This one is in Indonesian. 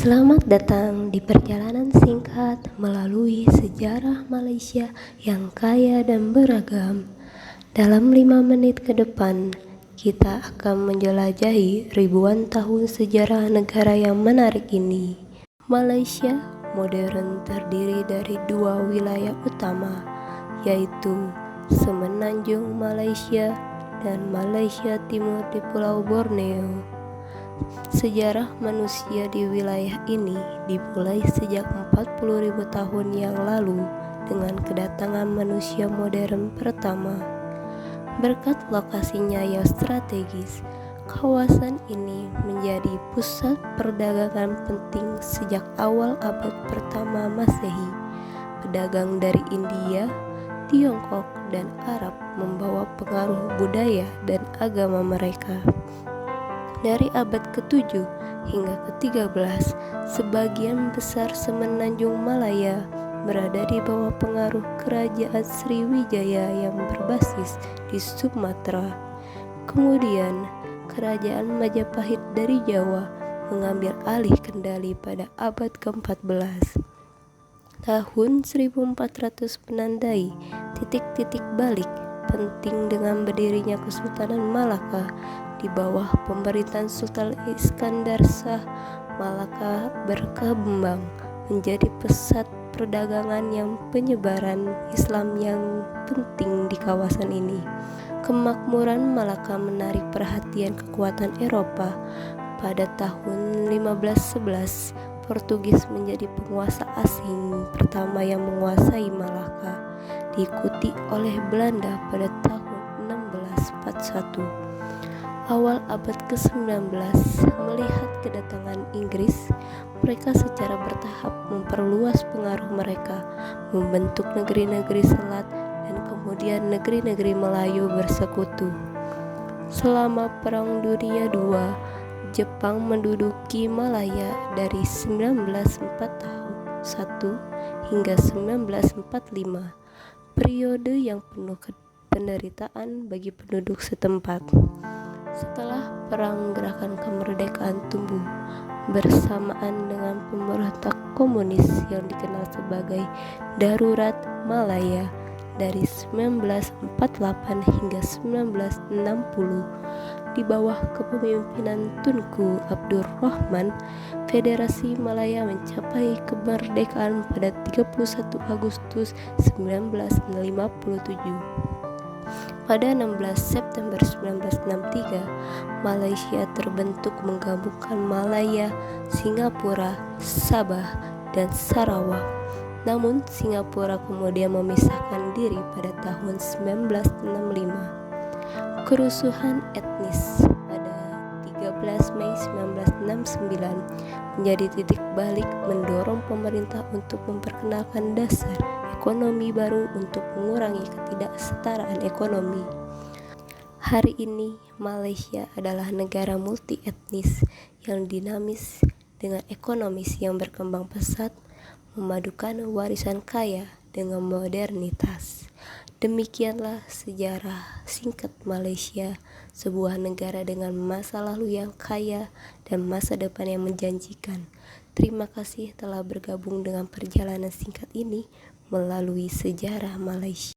Selamat datang di perjalanan singkat melalui sejarah Malaysia yang kaya dan beragam. Dalam 5 menit ke depan, kita akan menjelajahi ribuan tahun sejarah negara yang menarik ini. Malaysia modern terdiri dari 2 wilayah utama, yaitu Semenanjung Malaysia dan Malaysia Timur di Pulau Borneo. Sejarah manusia di wilayah ini dimulai sejak 40.000 tahun yang lalu dengan kedatangan manusia modern pertama. Berkat lokasinya yang strategis, kawasan ini menjadi pusat perdagangan penting sejak awal abad pertama Masehi. Pedagang dari India, Tiongkok, dan Arab membawa pengaruh budaya dan agama mereka. Dari abad ke-7 hingga ke-13, sebagian besar Semenanjung Malaya berada di bawah pengaruh kerajaan Sriwijaya yang berbasis di Sumatera. Kemudian, kerajaan Majapahit dari Jawa mengambil alih kendali pada abad ke-14. Tahun 1400 menandai titik-titik balik penting dengan berdirinya Kesultanan Malaka. Di bawah pemerintahan Sultan Iskandar Shah, Malaka berkembang menjadi pusat perdagangan yang penyebaran Islam yang penting di kawasan ini. Kemakmuran Malaka menarik perhatian kekuatan Eropa. Pada tahun 1511, Portugis menjadi penguasa asing pertama yang menguasai Malaka, diikuti oleh Belanda pada tahun 1641. Awal abad ke-19, melihat kedatangan Inggris, mereka secara bertahap memperluas pengaruh mereka, membentuk negeri-negeri selat, dan kemudian negeri-negeri Melayu bersekutu. Selama Perang Dunia II, Jepang menduduki Malaya dari 1941 hingga 1945, periode yang penuh penderitaan bagi penduduk setempat. Setelah Perang Gerakan Kemerdekaan tumbuh bersamaan dengan pemberontak komunis yang dikenal sebagai Darurat Malaya dari 1948 hingga 1960. Di bawah kepemimpinan Tunku Abdul Rahman, Federasi Malaya mencapai kemerdekaan pada 31 Agustus 1957. Pada 16 September 1963, Malaysia terbentuk menggabungkan Malaya, Singapura, Sabah, dan Sarawak. Namun Singapura kemudian memisahkan diri pada tahun 1965. Kerusuhan etnis pada 13 Mei 1969 menjadi titik balik mendorong pemerintah untuk memperkenalkan dasar ekonomi baru untuk mengurangi ketidaksetaraan ekonomi. Hari ini, Malaysia adalah negara multi etnis yang dinamis dengan ekonomi yang berkembang pesat, memadukan warisan kaya dengan modernitas. Demikianlah sejarah singkat Malaysia, sebuah negara dengan masa lalu yang kaya dan masa depan yang menjanjikan. Terima kasih telah bergabung dengan perjalanan singkat ini melalui sejarah Malaysia.